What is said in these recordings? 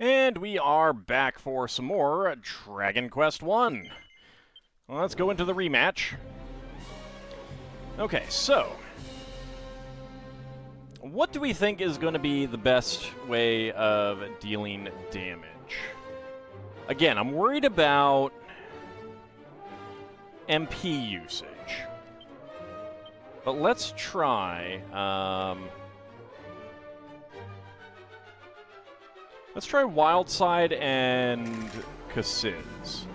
And we are back for some more Dragon Quest 1. Well, let's go into the rematch. Okay, so what do we think is going to be the best way of dealing damage? Again, I'm worried about MP usage. But let's try... let's try Wildside and Kasiz.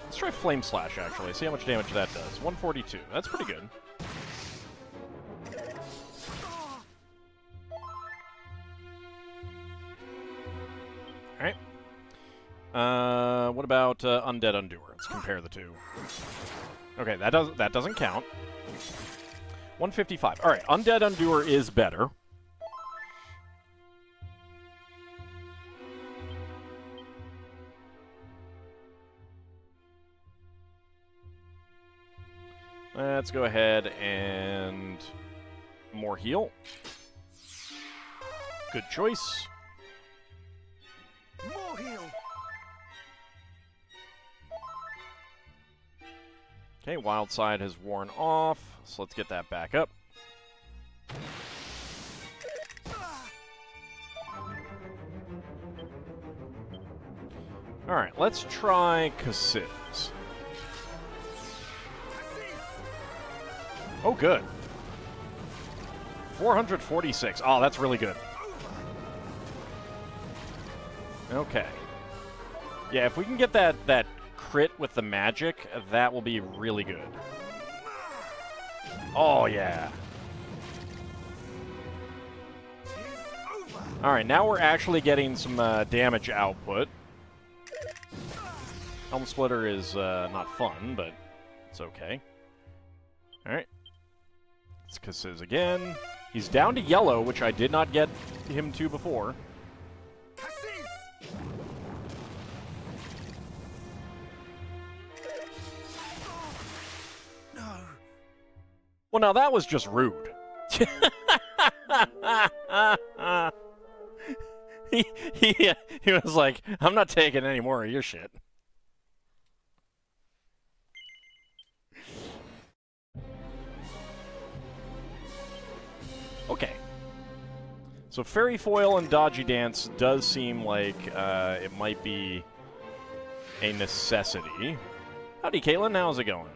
Let's try Flame Slash, actually. See how much damage that does. 142. That's pretty good. Alright. What about Undead Undoer? Let's compare the two. Okay, that doesn't count. 155. Alright, Undead Undoer is better. Let's go ahead and more heal. Good choice. More heal. Okay, Wildside has worn off, so let's get that back up. Alright, let's try Kasiz. Oh, good. 446. Oh, that's really good. Okay. Yeah, if we can get that crit with the magic, that will be really good. Oh, yeah. Alright, now we're actually getting some damage output. Helm Splitter is not fun, but it's okay. Alright. It's Kasiz again. He's down to yellow, which I did not get him to before. No. Well, now that was just rude. he was like, I'm not taking any more of your shit. Okay. So Fairy Foil and Dodgy Dance does seem like it might be a necessity. Howdy, Caitlin. How's it going?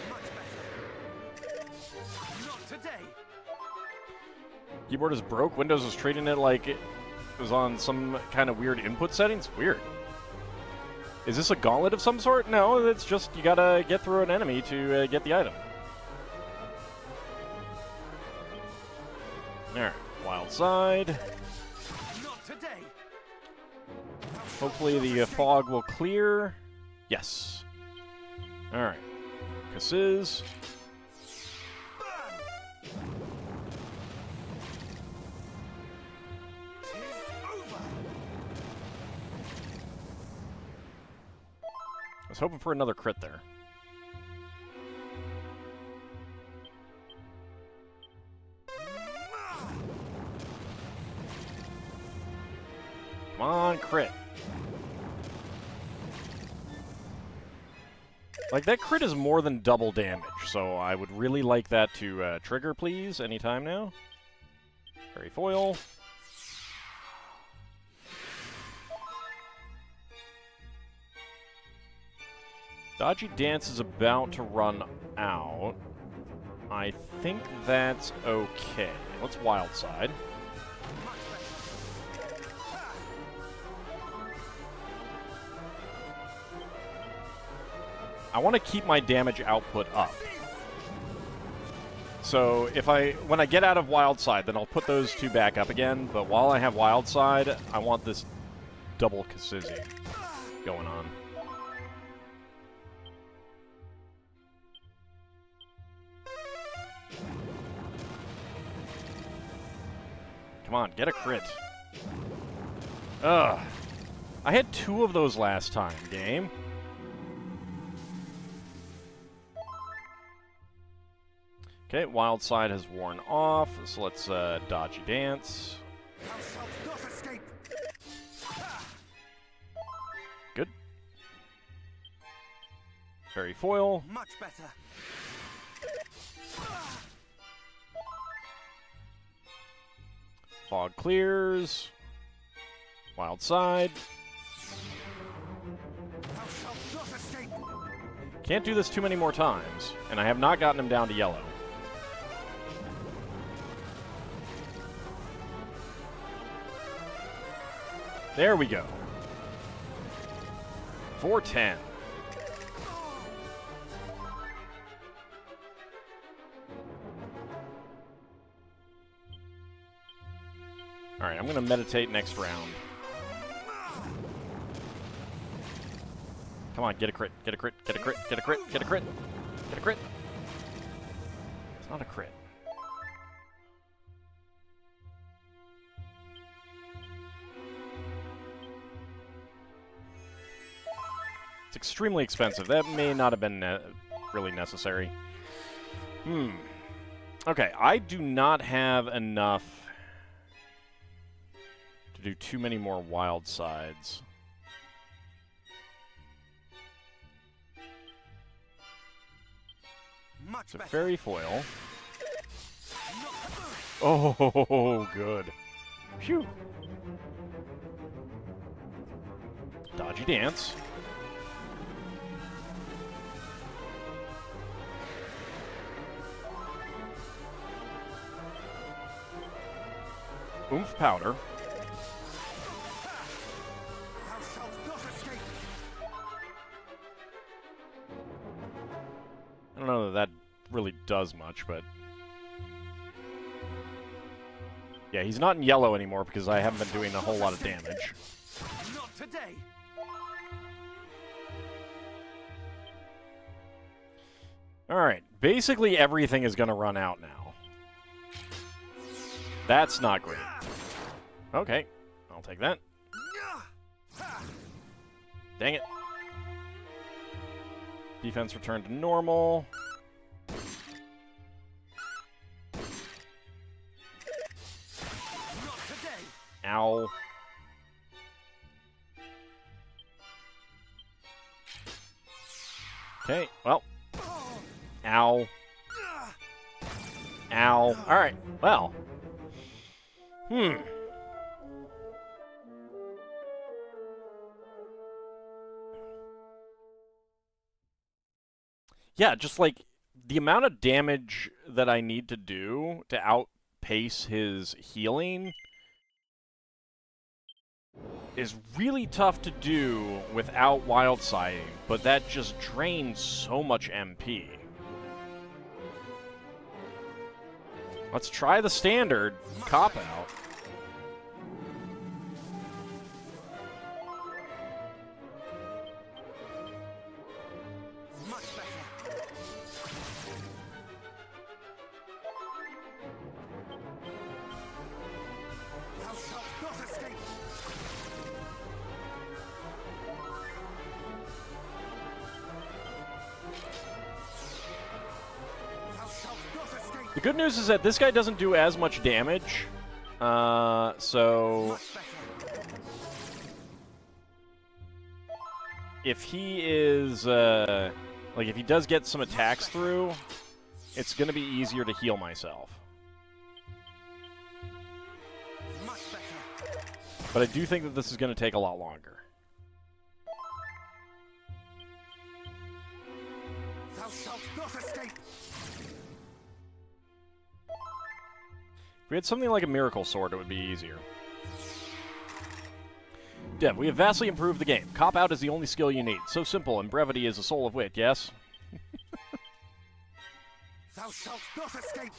Much better. Not today. Keyboard is broke. Windows is treating it like it was on some kind of weird input settings. Weird. Is this a gauntlet of some sort? No, it's just you gotta get through an enemy to get the item. Alright, Wildside. Not today. Hopefully the fog will clear. Yes. Alright. Kasiz. I was hoping for another crit there. Come on, crit. Like, that crit is more than double damage, so I would really like that to trigger, please, anytime now. Fairy Foil. Dodgy Dance is about to run out. I think that's okay. Let's Wildside. I want to keep my damage output up. So when I get out of Wildside, then I'll put those two back up again. But while I have Wildside, I want this double Kasiz going on. Come on, get a crit. Ugh. I had 2 of those last time, game. Okay, Wild Side has worn off, so let's dodgy dance. Thou shalt not escape. Good. Fairy Foil. Much better. Fog clears. Wild Side. Thou shalt not escape. Can't do this too many more times, and I have not gotten him down to yellow. There we go. 410. Alright, I'm gonna meditate next round. Come on, get a crit, get a crit, get a crit, get a crit, get a crit, get a crit. It's not a crit. It's extremely expensive. That may not have been really necessary. Okay, I do not have enough to do too many more wild sides. Much So better. Fairy Foil. Oh, good. Phew. Dodgy Dance. Oomph Powder. Thou shalt not escape. I don't know that really does much, but... Yeah, he's not in yellow anymore because I haven't been doing a whole lot of damage. Not today. Alright, basically everything is going to run out now. That's not great. Okay, I'll take that. Dang it. Defense returned to normal. Not today. Ow. Okay, well. Ow. Ow. Alright, well. Yeah, just like the amount of damage that I need to do to outpace his healing is really tough to do without wild siding, but that just drains so much MP. Let's try the standard cop-out. Much better. Thou shalt not escape. Thou shalt not escape. The good news is that this guy doesn't do as much damage, so Much better. if he is, like if he does get some attacks through, it's going to be easier to heal myself. Much better. But I do think that this is going to take a lot longer. Thou shalt not escape. If we had something like a Miracle Sword, it would be easier. Dev, we have vastly improved the game. Cop-out is the only skill you need. So simple, and brevity is the soul of wit, yes? Thou shalt not escape.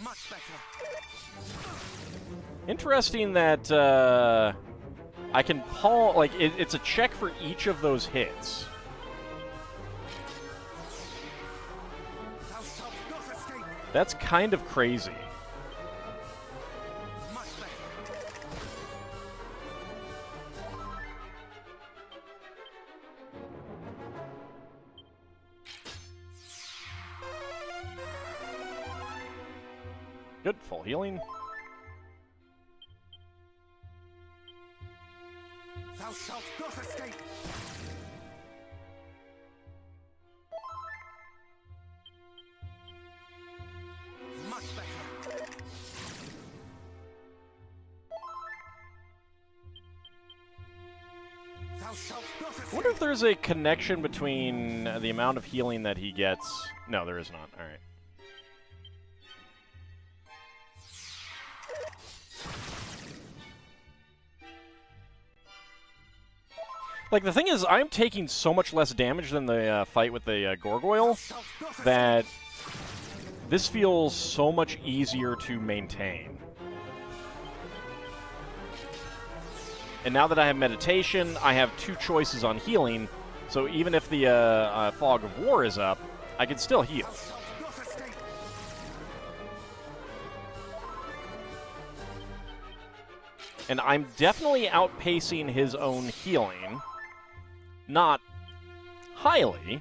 Much better. Interesting that I can pull, like, it's a check for each of those hits. Thou shalt That's kind of crazy. Much better. Good, full healing. Thou shalt not escape. Much better. Thou shalt not I escape. wonder if there's a connection between the amount of healing that he gets. No, there is not. All right. Like, the thing is, I'm taking so much less damage than the fight with the gargoyle Shalt not escape. that this feels so much easier to maintain. And now that I have meditation, I have 2 choices on healing, so even if the fog of war is up, I can still heal. Thou shalt not escape. And I'm definitely outpacing his own healing. Not highly.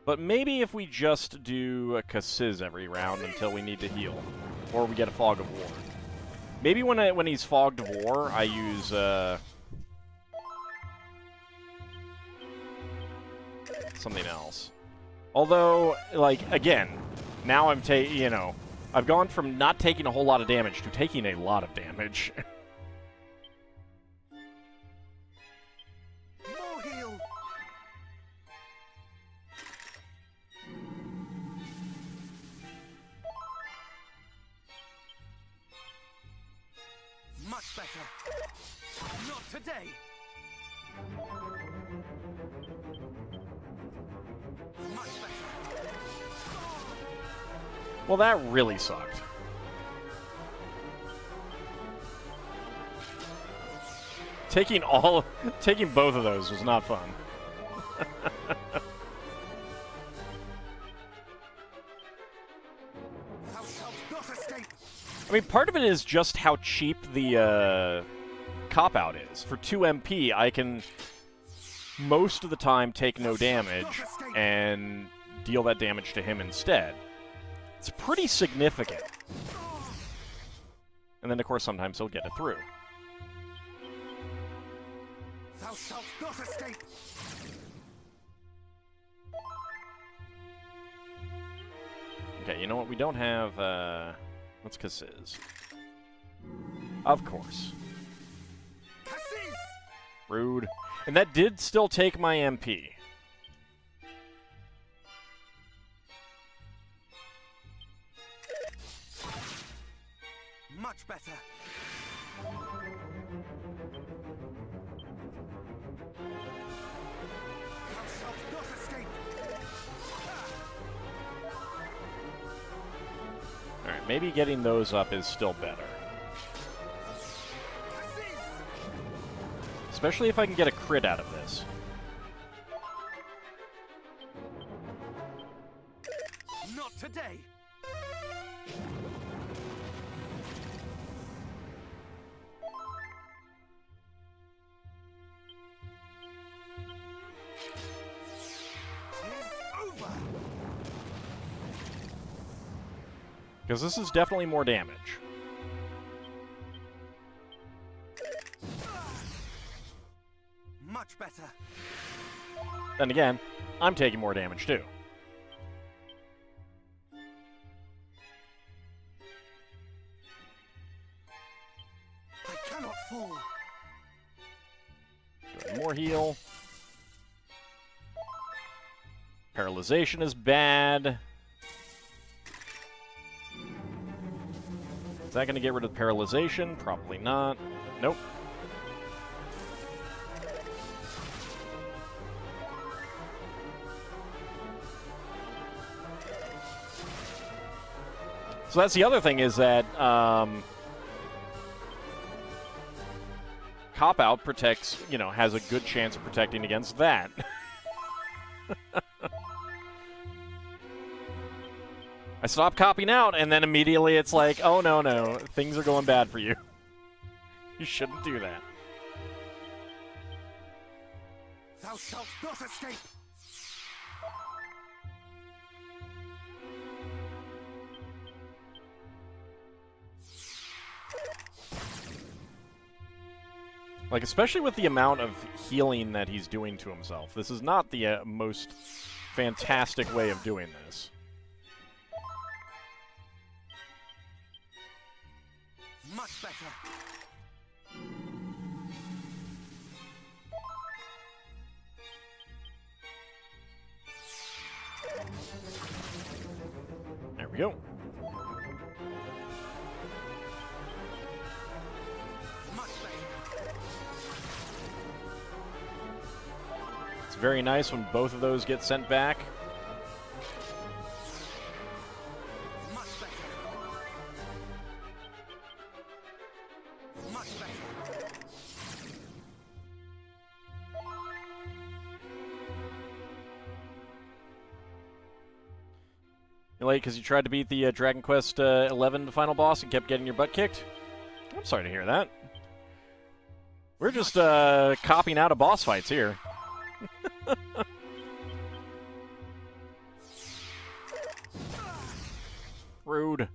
But maybe if we just do a Kasiz every round until we need to heal. Or we get a Fog of War. Maybe when he's Fogged of War, I use, something else. Although, like, again, now I'm I've gone from not taking a whole lot of damage to taking a lot of damage. More heal. Much better. Not today. Much better. Well, that really sucked. Taking both of those was not fun. Thou shalt not escape. I mean, part of it is just how cheap the cop-out is. For 2 MP, I can most of the time take no damage and deal that damage to him instead. It's pretty significant. And then, of course, sometimes he'll get it through. Thou shalt not escape. Okay, you know what? We don't have, what's Kasiz? Of course. Kasiz. Rude. And that did still take my MP. Much better. Thou shalt not escape. Alright, maybe getting those up is still better. Kasiz. Especially if I can get a crit out of this. Not today. Tis over. Because this is definitely more damage. Much better. Then again, I'm taking more damage too. I cannot fall. Go ahead, more heal. Paralyzation is bad. Is that going to get rid of paralyzation? Probably not. Nope. So that's the other thing is that Cop-Out protects, has a good chance of protecting against that. I stop copying out, and then immediately it's like, oh no, no, things are going bad for you. You shouldn't do that. Thou shalt not escape! Like, especially with the amount of healing that he's doing to himself. This is not the most fantastic way of doing this. Much better. There we go. It's very nice when both of those get sent back. Much better. Much better. You're late because you tried to beat the Dragon Quest 11 final boss and kept getting your butt kicked? I'm sorry to hear that. We're just copying out of boss fights here. Rude.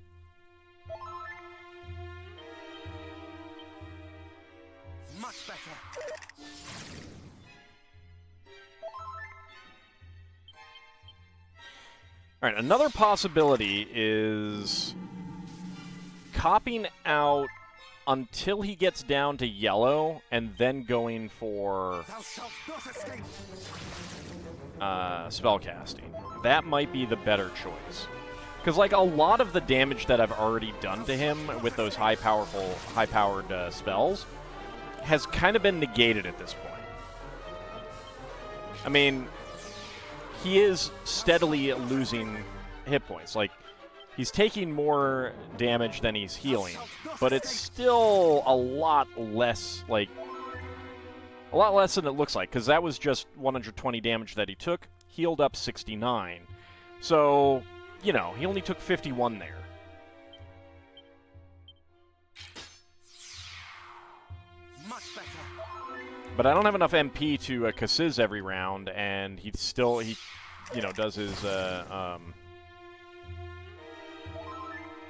Much better. All right, another possibility is copying out until he gets down to yellow and then going for Thou shalt not escape. spellcasting. That might be the better choice. Because, like, a lot of the damage that I've already done to him with those high-powered spells has kind of been negated at this point. I mean, he is steadily losing hit points. Like, he's taking more damage than he's healing, but it's still a lot less, like, a lot less than it looks like, because that was just 120 damage that he took, healed up 69. So, you know, he only took 51 there. Much better. But I don't have enough MP to Kasiz every round, and he still, you know, does his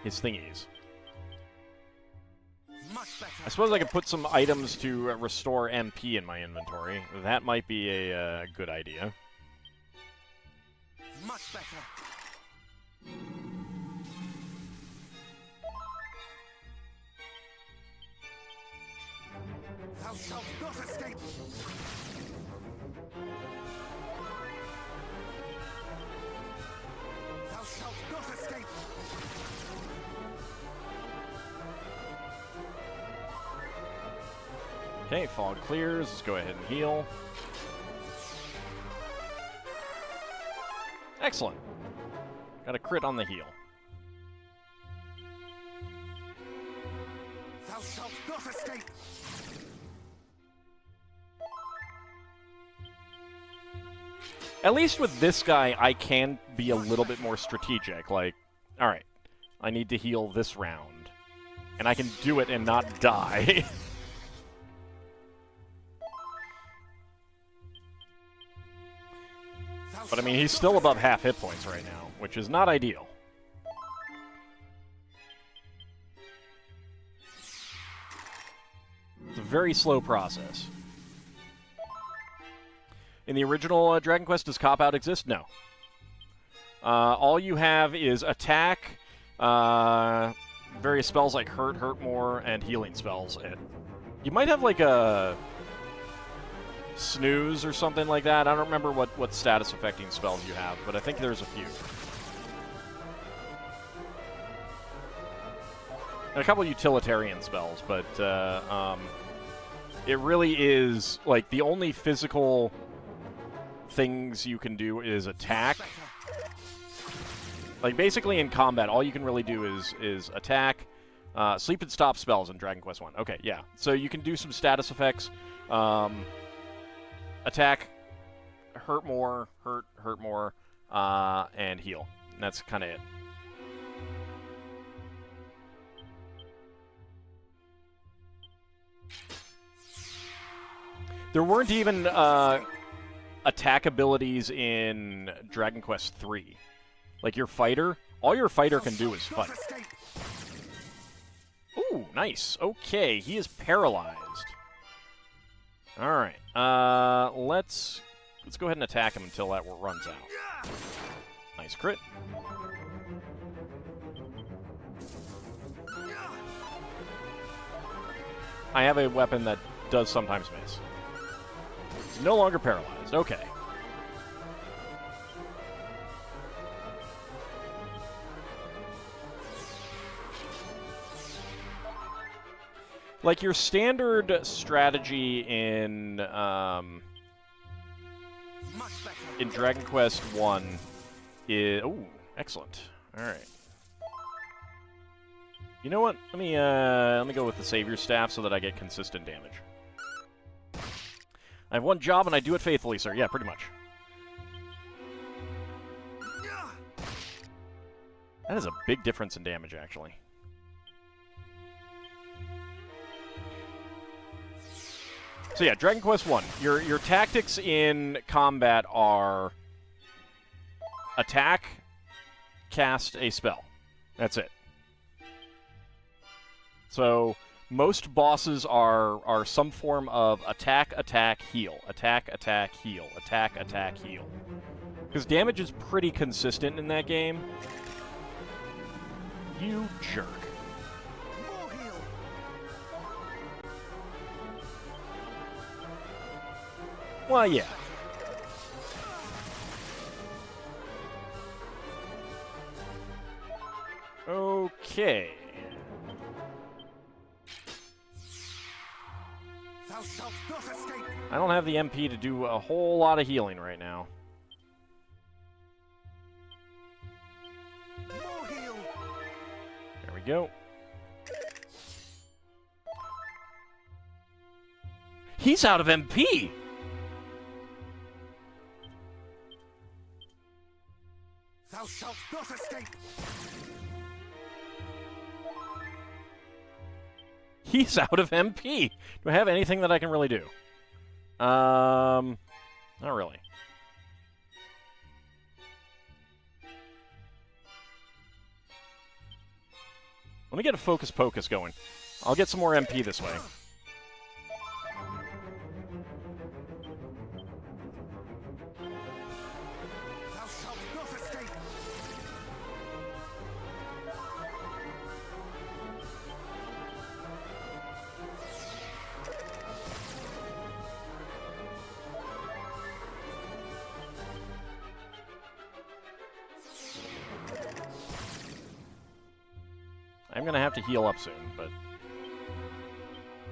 thingies. Much better. I suppose I could put some items to restore MP in my inventory. That might be a good idea. Much better. Thou shalt not escape. Thou shalt not escape. Okay, fog clears. Let's go ahead and heal. Excellent. Got a crit on the heal. Thou shalt not escape. At least with this guy, I can be a little bit more strategic. Like, alright, I need to heal this round. And I can do it and not die. But I mean, he's still above half hit points right now, which is not ideal. It's a very slow process. In the original Dragon Quest, does cop-out exist? No. All you have is attack, various spells like hurt, hurt more, and healing spells. You might have like a snooze or something like that. I don't remember what status affecting spells you have, but I think there's a few. And a couple utilitarian spells, but it really is like the only physical things you can do is attack. Like basically in combat, all you can really do is attack, sleep and stop spells in Dragon Quest 1. Okay, yeah. So you can do some status effects. Attack, hurt more, hurt more, and heal. And that's kind of it. There weren't even attack abilities in Dragon Quest III. Like your fighter, all your fighter can do is fight. Ooh, nice. Okay, he is paralyzed. All right. Let's go ahead and attack him until that runs out. Nice crit. I have a weapon that does sometimes miss. He's no longer paralyzed. Okay. Like your standard strategy in Dragon Quest 1 is... Ooh, excellent. All right. You know what? Let me go with the Savior Staff so that I get consistent damage. I have one job and I do it faithfully, sir. Yeah, pretty much. That is a big difference in damage, actually. So yeah, Dragon Quest 1. Your tactics in combat are attack, cast a spell. That's it. So most bosses are some form of attack, attack, heal. Attack, attack, heal. Attack, attack, heal. Because damage is pretty consistent in that game. You jerk. Well, yeah. Okay. Thou shalt not escape. I don't have the MP to do a whole lot of healing right now. More heal. There we go. He's out of MP! Thou shalt not escape. He's out of MP! Do I have anything that I can really do? Not really. Let me get a Focus Pocus going. I'll get some more MP this way. Thou shalt not escape. I'm gonna have to heal up soon, but...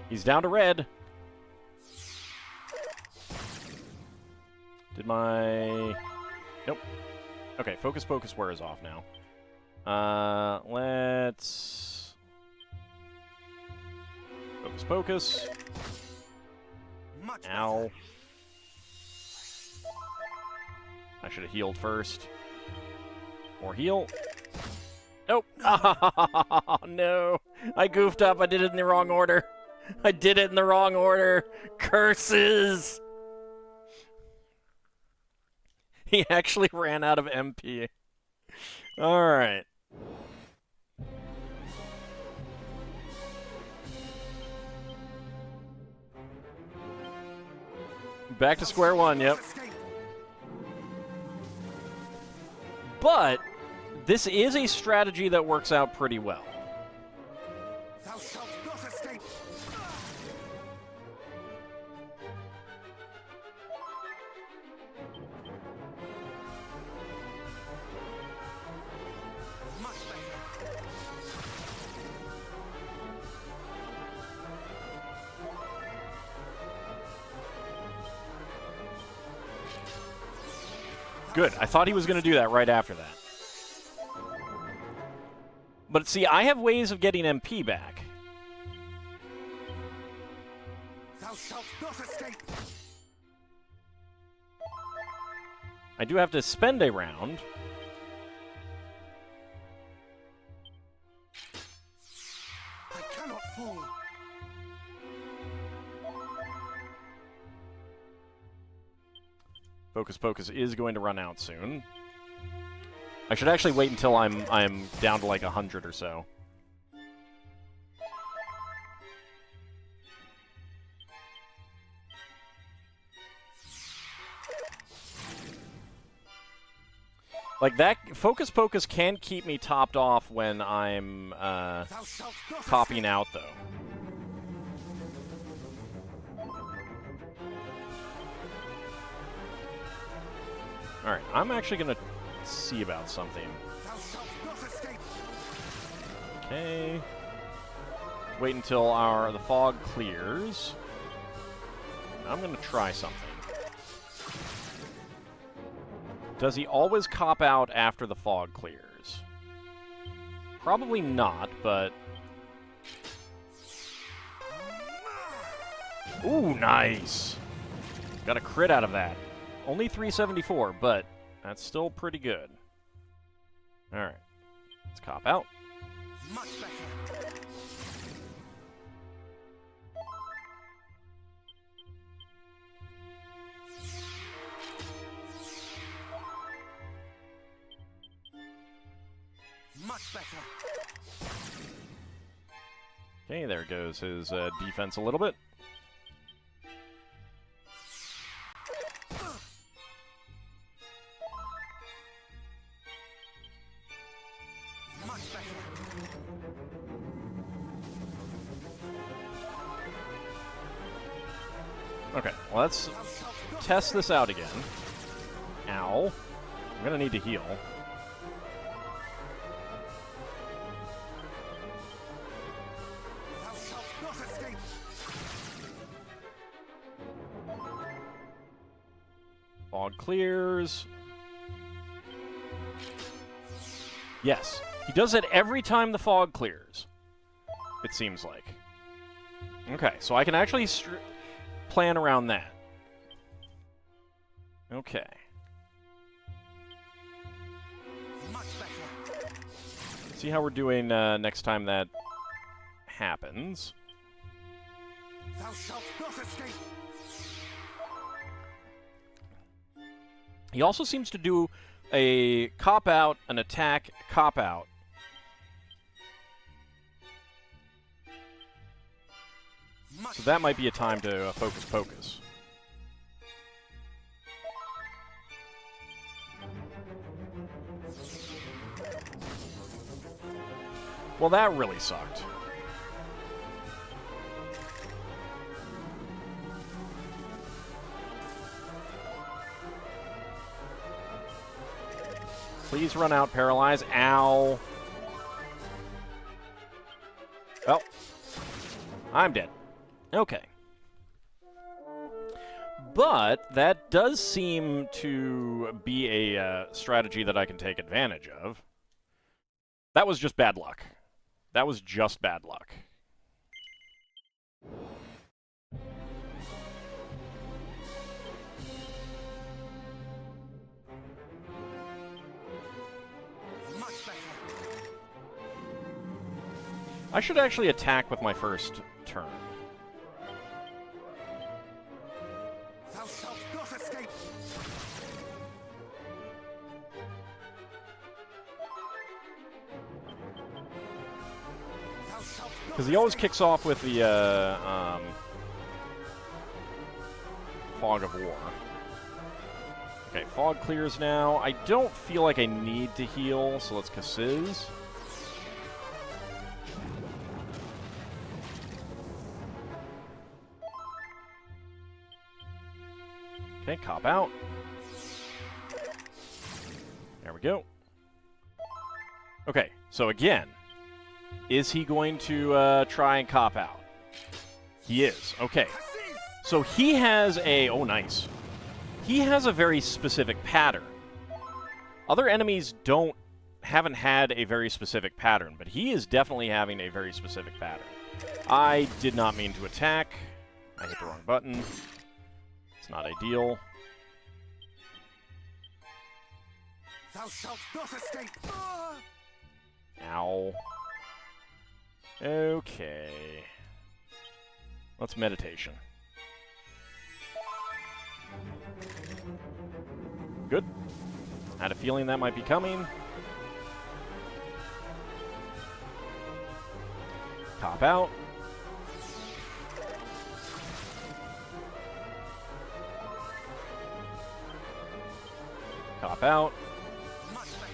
He's down to red! Did my... Nope. Okay, Focus Pocus wears off now. Let's... Focus Pocus. Much Ow. I should have healed first. More heal. Nope. Oh, no. I goofed up. I did it in the wrong order. I did it in the wrong order. Curses! He actually ran out of MP. Alright. Back to square one, yep. But this is a strategy that works out pretty well. Thou shalt not escape. Much better. Good. I thought he was going to do that right after that. But see, I have ways of getting MP back. Thou shalt not escape. I do have to spend a round. I cannot fall. Focus Pocus is going to run out soon. I should actually wait until I'm down to like 100 or so. Like, that Focus Pocus can keep me topped off when I'm topping out, though. Alright, I'm actually gonna see about something. Okay. Wait until the fog clears. I'm gonna try something. Does he always cop out after the fog clears? Probably not, but... Ooh, nice! Got a crit out of that. Only 374, but that's still pretty good. Alright. Let's cop out. Much better. Much better. Okay, there goes his defense a little bit. Much better. Okay, well, let's test this out again. Ow. I'm gonna need to heal. Thou shalt not escape. Fog clears. Yes, he does it every time the fog clears, it seems like. Okay, so I can actually plan around that. Okay. Much better. See how we're doing next time that happens. Thou shalt not escape. He also seems to do a cop-out, an attack, cop-out. So that might be a time to Focus Pocus. Well, that really sucked. Please run out, Paralyze. Ow. Well, I'm dead. Okay. But that does seem to be a strategy that I can take advantage of. That was just bad luck. That was just bad luck. Much better. I should actually attack with my first turn. Thou shalt not escape. Thou shalt not Because he always kicks off with the Fog of War. Okay, fog clears now. I don't feel like I need to heal, so let's Kasiz. Okay, cop out. There we go. Okay, so again, is he going to try and cop out? He is. Okay. So he has a... Oh, nice. He has a very specific pattern. Other enemies haven't had a very specific pattern, but he is definitely having a very specific pattern. I did not mean to attack. I hit the wrong button. It's not ideal. Thou shalt not escape. Ow. Okay. Let's meditation. good. Had a feeling that might be coming. Cop out. Cop out. Much better.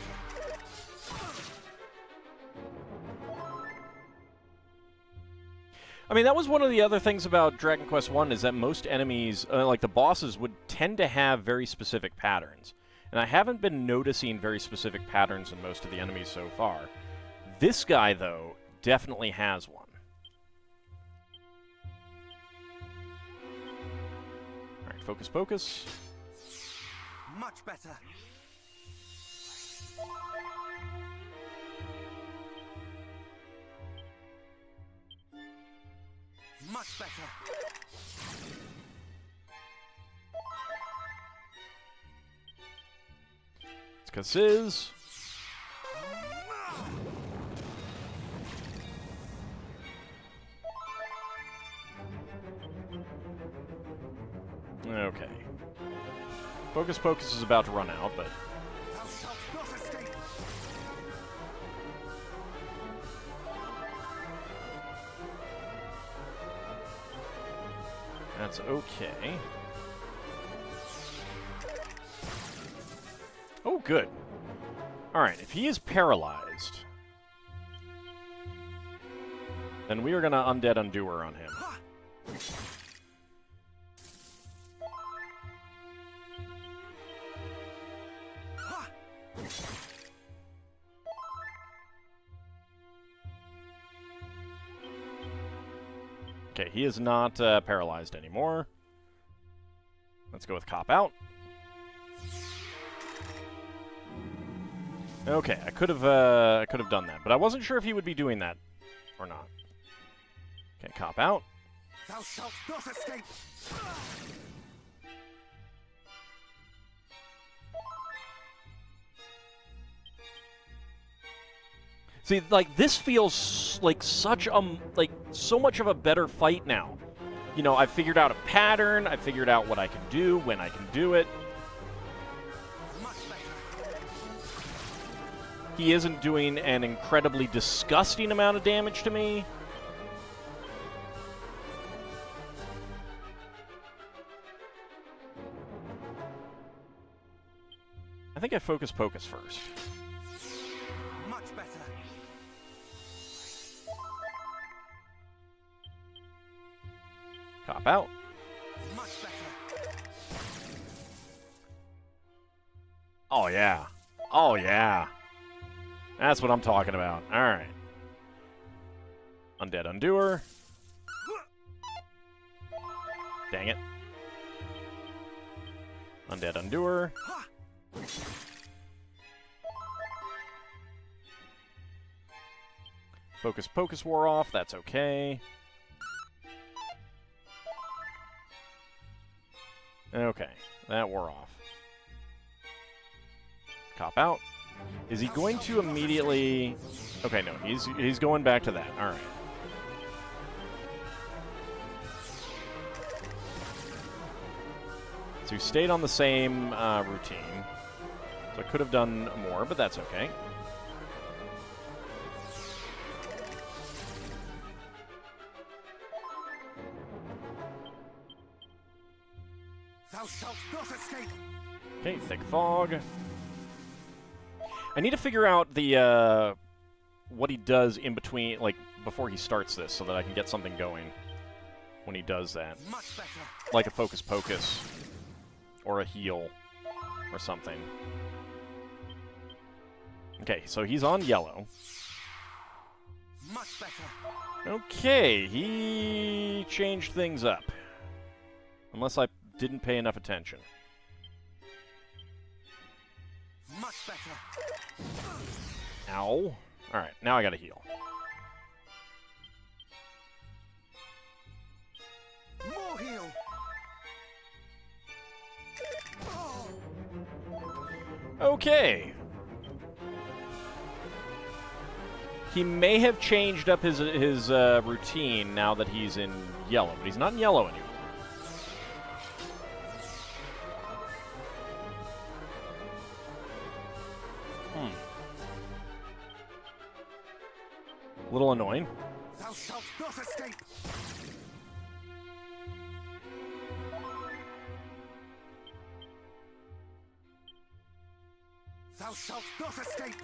I mean, that was one of the other things about Dragon Quest I, is that most enemies, like the bosses, would tend to have very specific patterns. And I haven't been noticing very specific patterns in most of the enemies so far. This guy, though, definitely has one. Alright, focus, focus. Much better. Much better. It's 'cause Sizz. Okay. Focus Pocus is about to run out, but... Thou shalt not escape. That's okay. Oh, good. Alright, if he is paralyzed, then we are going to Undead Undoer on him. Okay, he is not paralyzed anymore. Let's go with Cop Out. Okay, I could have done that, but I wasn't sure if he would be doing that or not. Okay, Cop Out. Thou shalt not escape. See, like, this feels like such so much of a better fight now. You know, I've figured out a pattern, I've figured out what I can do, when I can do it. Much better. He isn't doing an incredibly disgusting amount of damage to me. I think I Focus Pocus first. Much better. Cop Out. Much better. Oh, yeah. Oh, yeah. That's what I'm talking about. All right. Undead Undoer. Dang it. Undead Undoer. Focus Pocus wore off. That's okay. Okay, that wore off. Cop Out. Is he going to immediately... Okay, no, he's going back to that. All right. So he stayed on the same routine. So I could have done more, but that's okay. Thou shalt not escape. Okay, Thick Fog. I need to figure out the what he does in between, like, before he starts this, so that I can get something going when he does that. Much better. Like a Focus Pocus, or a heal, or something. Okay, so he's on yellow. Much better. Okay, he changed things up. Unless I didn't pay enough attention. Much better. Ow. Alright, now I gotta heal. More heal. Okay. He may have changed up his routine now that he's in yellow, but he's not in yellow anymore. A little annoying. Thou shalt not escape! Thou shalt not escape!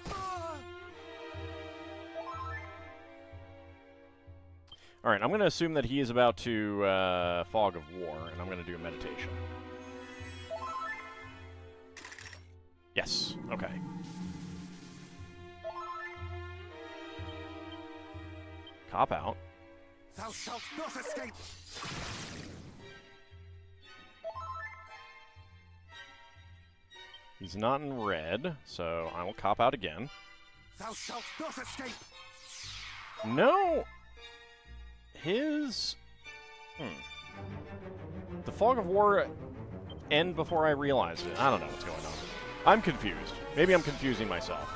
Alright, I'm going to assume that he is about to Fog of War, and I'm going to do a meditation. Yes, okay. Cop out. Thou shalt not escape! He's not in red, so I will cop out again. Thou shalt not escape! No! His... The Fog of War end before I realized it. I don't know what's going on. I'm confused. Maybe I'm confusing myself.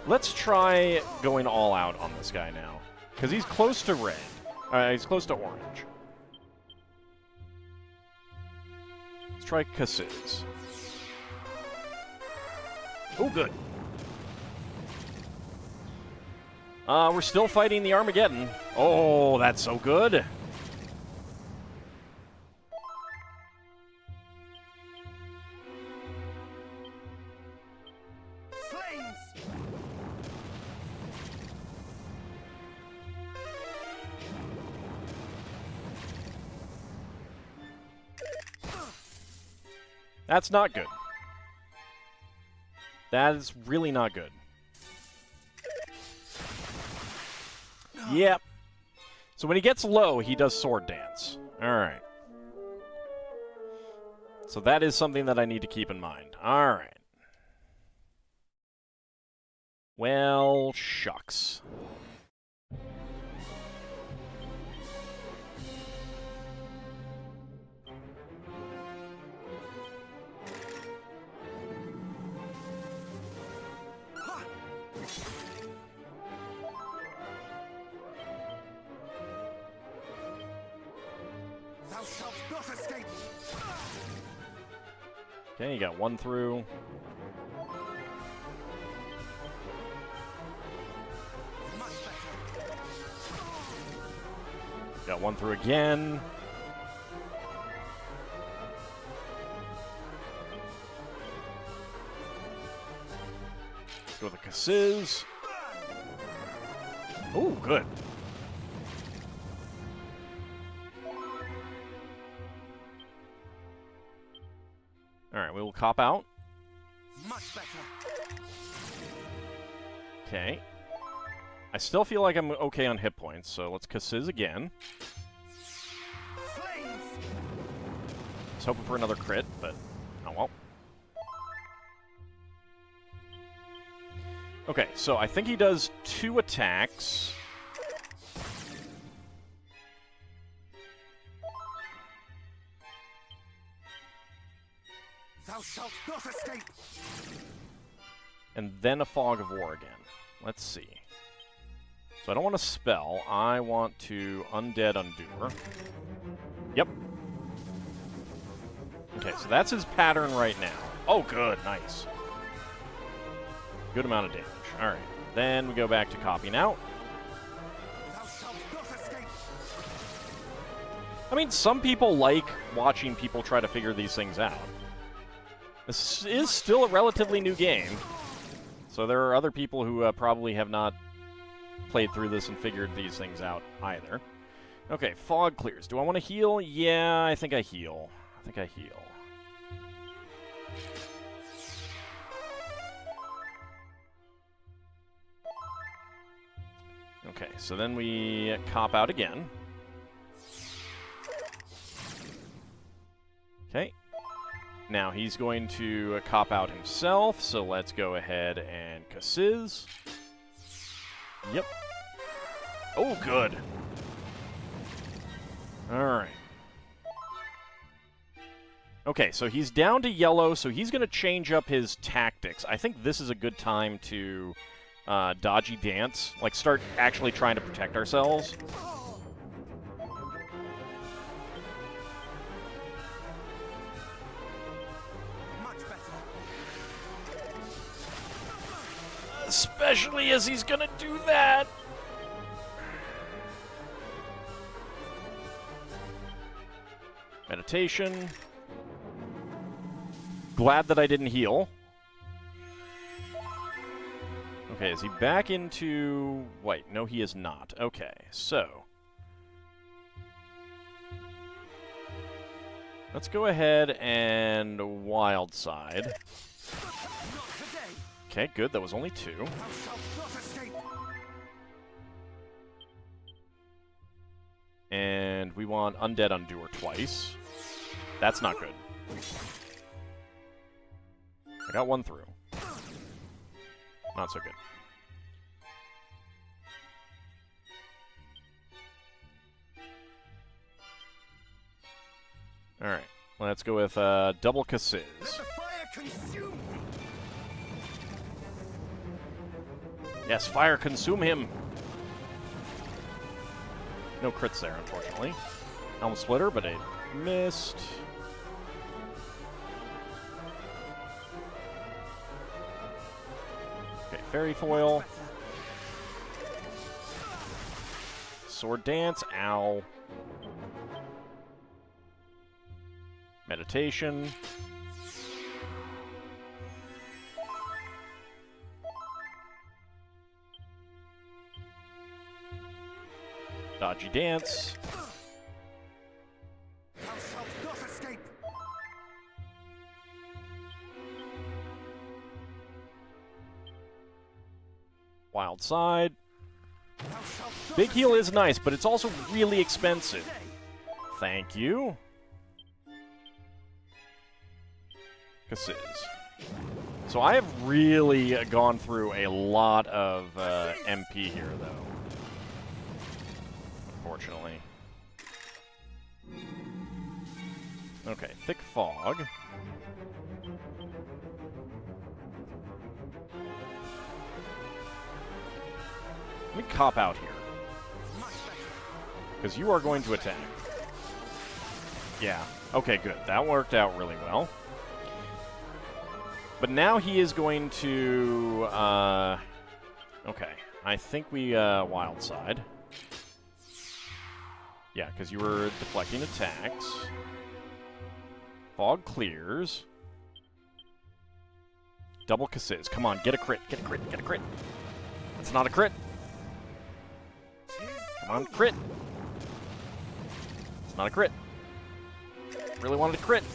Let's try going all out on this guy now. Because he's close to red. He's close to orange. Let's try Cassis. Oh, good. We're still fighting the Armageddon. Oh, that's so good. Flames! That's not good. That is really not good. Yep. So when he gets low, he does sword dance. Alright. So that is something that I need to keep in mind. Alright. Well, shucks. Thou shalt not escape! Okay, you got one through. Much better! Got one through again. Go with the Cassis. Oh, good. Alright, we will cop out. Much better! Okay. I still feel like I'm okay on hit points, so let's Cassis again. Flames! I was hoping for another crit, but oh well. Okay, so I think he does 2 attacks. Thou shalt not escape! And then a Fog of War again. Let's see. So I don't want to spell. I want to Undead Undoer. Yep. Okay, so that's his pattern right now. Oh, good. Nice. Good amount of damage. Alright. Then we go back to copying out. Thou shalt not escape! I mean, some people like watching people try to figure these things out. This is still a relatively new game. So there are other people who probably have not played through this and figured these things out either. Okay, fog clears. Do I want to heal? Yeah, I think I heal. Okay, so then we cop out again. Okay. Now he's going to cop out himself, so let's go ahead and Cassis. Yep. Oh, good. Alright. Okay, so he's down to yellow, so he's going to change up his tactics. I think this is a good time to dodgy dance, like start actually trying to protect ourselves. Especially as he's gonna do that! Meditation. Glad that I didn't heal. Okay, is he back into... Wait, no he is not. Okay, so... Let's go ahead and wild side. Okay, good, that was only 2. And we want Undead Undoer twice. That's not good. I got 1 through. Not so good. Alright, let's go with double Kasiz. Yes, fire consume him! No crits there, unfortunately. Helm Splitter, but it missed. Okay, Fairy Foil. Sword Dance, ow. Meditation. Dodgy Dance. Wild Side. Big heal is nice, but it's also really expensive. Thank you. Kasiz. So I have really gone through a lot of MP here, though. Unfortunately. Okay, Thick Fog. Let me cop out here. Because you are going to attack. Yeah. Okay, good. That worked out really well. But now he is going to... okay. I think we Wild Side. Yeah, because you were deflecting attacks. Fog clears. Double Kasiz. Come on, get a crit, get a crit, get a crit. That's not a crit. Come on, crit. It's not a crit. Really wanted a crit.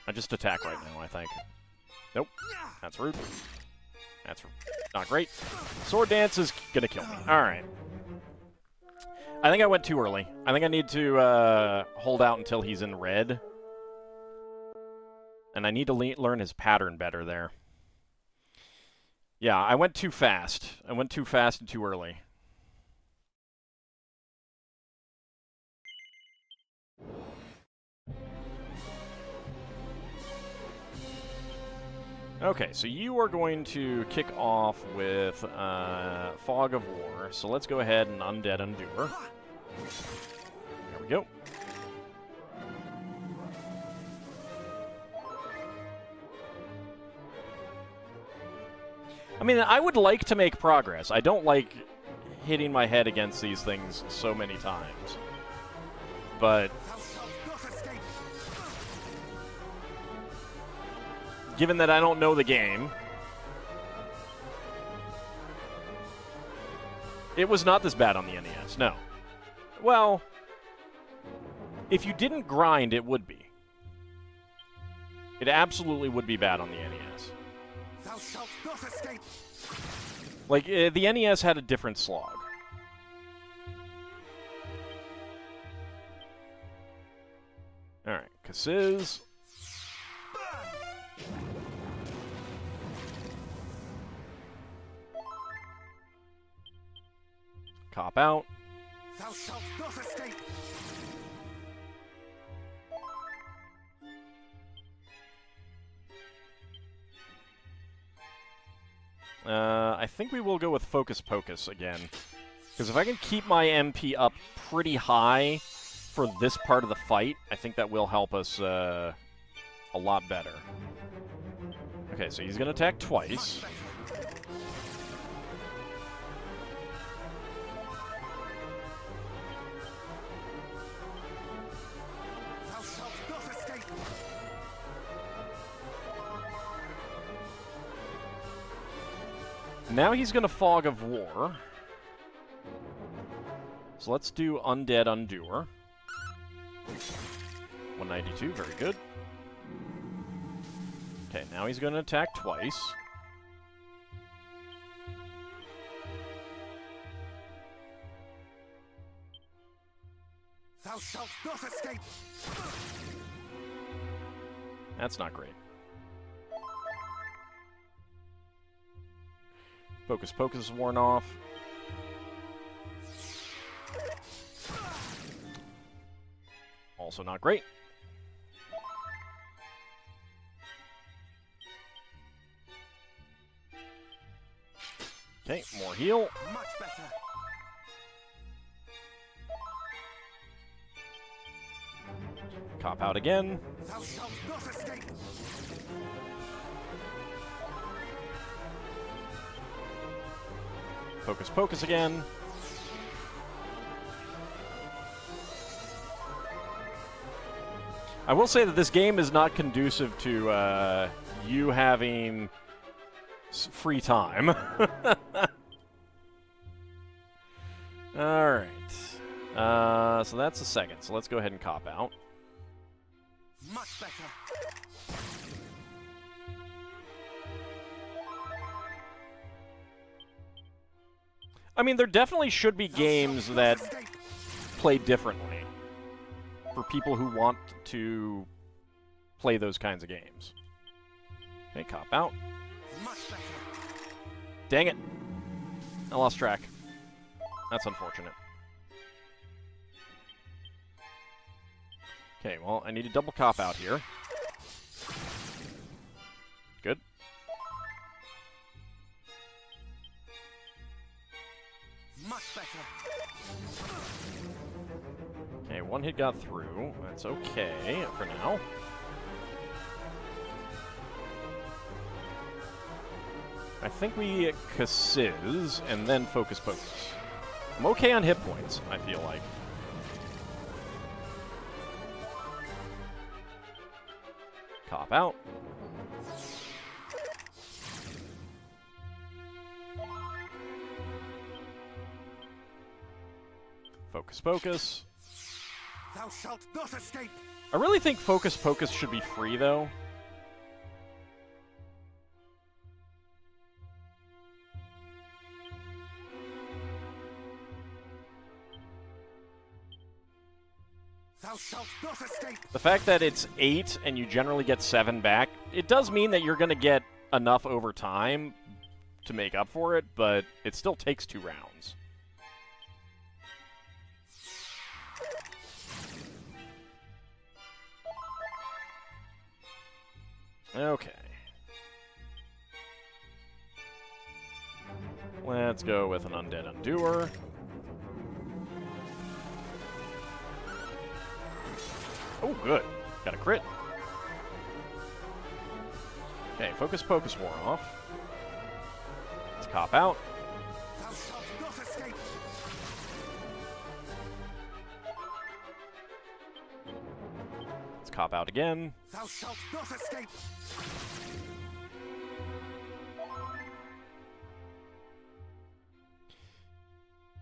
I just attack right now, I think. Nope. That's rude. That's not great. Sword Dance is gonna kill me. Alright. I think I went too early. I think I need to hold out until he's in red. And I need to learn his pattern better there. Yeah, I went too fast. I went too fast and too early. Okay, so you are going to kick off with Fog of War. So let's go ahead and Undead Undoer. There we go. I mean, I would like to make progress. I don't like hitting my head against these things so many times. But... given that I don't know the game, it was not this bad on the NES, no. Well, if you didn't grind, it would be. It absolutely would be bad on the NES. Thou shalt not escape. Like, the NES had a different slog. Alright, Kasiz. Cop out. Thou shalt not escape. I think we will go with Focus Pocus again. Because if I can keep my MP up pretty high for this part of the fight, I think that will help us a lot better. Okay, so he's going to attack twice. Thou shalt not escape. Now he's going to Fog of War. So let's do Undead Undoer. 192, very good. Okay, now he's going to attack twice. Thou shalt not escape. That's not great. Focus Pocus is worn off. Also not great. Okay, more heal. Much better. Cop out again. Thou shalt not escape. Focus Pocus again. I will say that this game is not conducive to you having free time. Alright. So that's the second. So let's go ahead and cop out. Much better. I mean, there definitely should be games that play differently for people who want to play those kinds of games. Okay, cop out. Much better. Dang it. I lost track. That's unfortunate. Okay, well, I need a double cop out here. Good. Much better. Okay, one hit got through. That's okay for now. I think we Kassiz and then Focus Pocus. I'm okay on hit points, I feel like. Cop out. Focus Pocus. Thou shalt not escape. I really think Focus Pocus should be free, though. Thou shalt not escape. The fact that it's 8 and you generally get 7 back, it does mean that you're going to get enough over time to make up for it, but it still takes 2 rounds. Okay. Let's go with an Undead Undoer. Oh, good. Got a crit. Okay, Focus Pocus wore off. Let's cop out. Thou shalt not escape. Let's cop out again. Thou shalt not escape.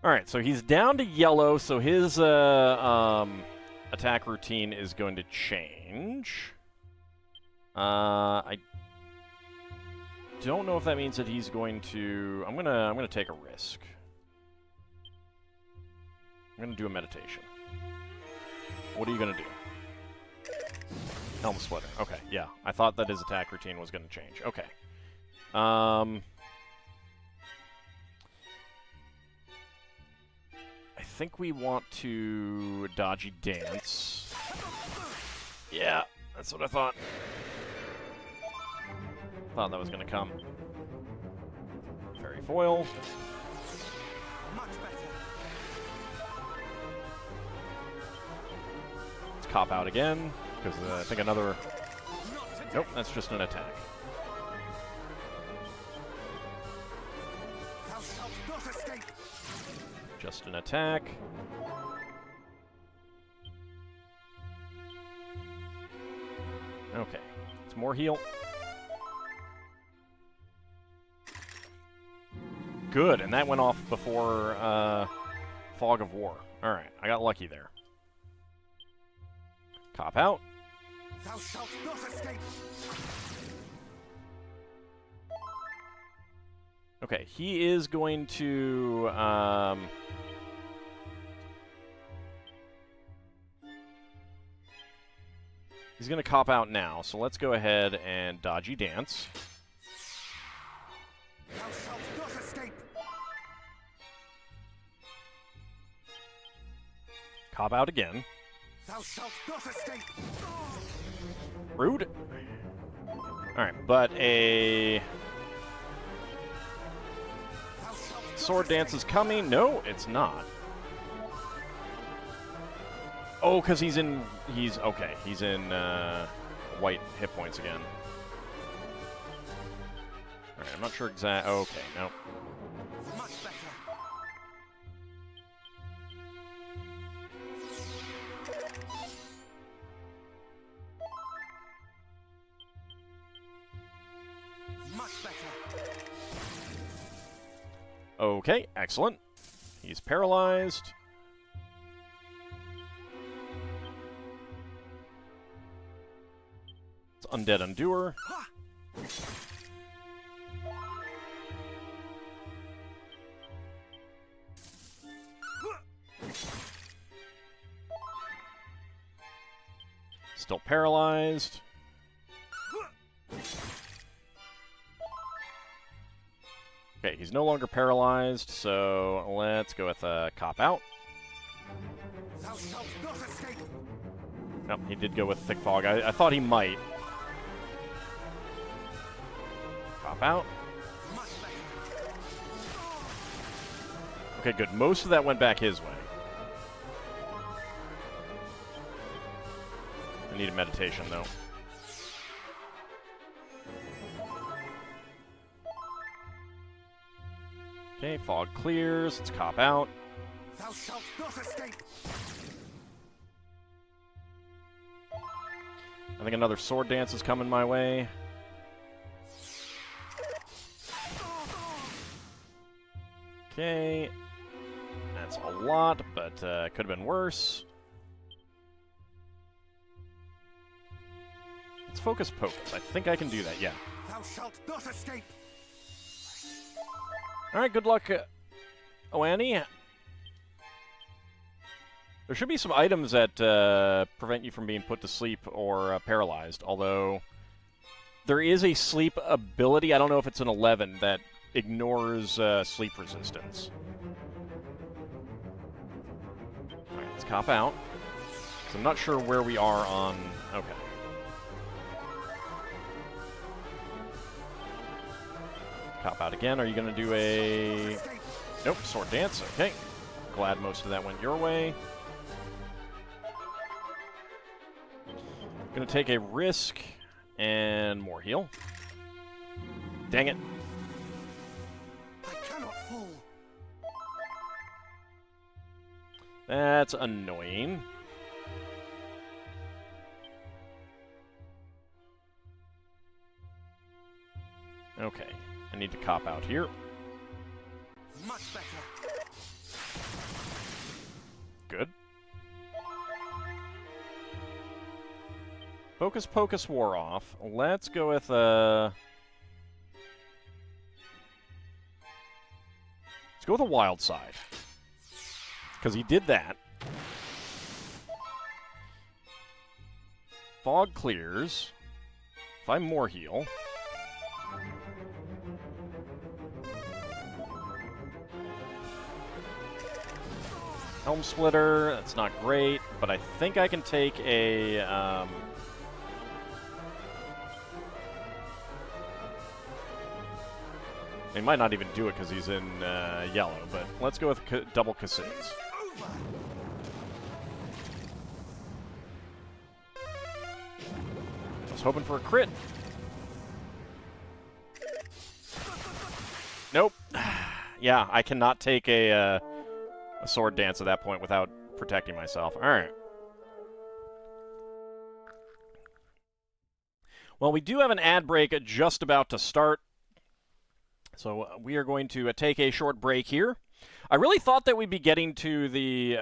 Alright, so he's down to yellow, so his attack routine is going to change. I don't know if that means that he's going to... I'm gonna take a risk. I'm gonna do a meditation. What are you gonna do? Helm Splitter. Okay, yeah. I thought that his attack routine was gonna change. Okay. I think we want to dodgy dance. Yeah, that's what I thought. Thought that was gonna come. Foil. Much better. Let's cop out again, because I think another... Not today. Nope, that's just an attack. Thou shalt not escape. Just an attack. Okay, it's more heal. Good, and that went off before Fog of War. Alright, I got lucky there. Cop out. Thou shalt not escape. Okay, he is going to... he's going to cop out now, so let's go ahead and Dodgy Dance. Thou shalt not escape. Cop out again. Thou shalt not escape. Rude. Alright, but a... Thou shalt not Sword Dance is coming. No, it's not. Oh, because he's in... He's... Okay, he's in white hit points again. Alright, I'm not sure exact... Okay, no. Much better. Much better. Okay, excellent. He's paralyzed. It's Undead Undoer. Ha! Still paralyzed. Okay, he's no longer paralyzed, so let's go with a cop out. Thou shalt not escape. Nope, he did go with Thick Fog. I thought he might. Cop out. Much better. Okay, good. Most of that went back his way. I need a meditation, though. Okay, fog clears. Let's cop out. Thou shalt not escape. I think another sword dance is coming my way. Okay. That's a lot, but could have been worse. Let's focus Pocus. I think I can do that, yeah. Thou shalt not escape. Alright, good luck, Oani. There should be some items that prevent you from being put to sleep or paralyzed, although there is a sleep ability, I don't know if it's an 11, that ignores sleep resistance. Alright, let's cop out. So I'm not sure where we are on... Okay. Cop out again. Are you going to do a... Nope, sword dance. Okay. Glad most of that went your way. Going to take a risk and more heal. Dang it. I cannot fall. That's annoying. Okay. I need to cop out here. Much better. Good. Focus Pocus wore off. Let's go with let's go with a wild side. Because he did that. Fog clears. If I'm more heal. Helm Splitter, that's not great, but I think I can take a, He might not even do it because he's in yellow, but let's go with double Cassids. I was hoping for a crit. Nope. Yeah, I cannot take a sword dance at that point without protecting myself. Alright. Well, we do have an ad break just about to start. So we are going to take a short break here. I really thought that we'd be getting to the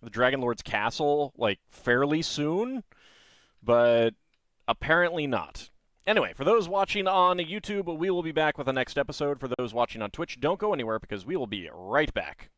Dragonlord's castle, like, fairly soon, but apparently not. Anyway, for those watching on YouTube, we will be back with the next episode. For those watching on Twitch, don't go anywhere because we will be right back.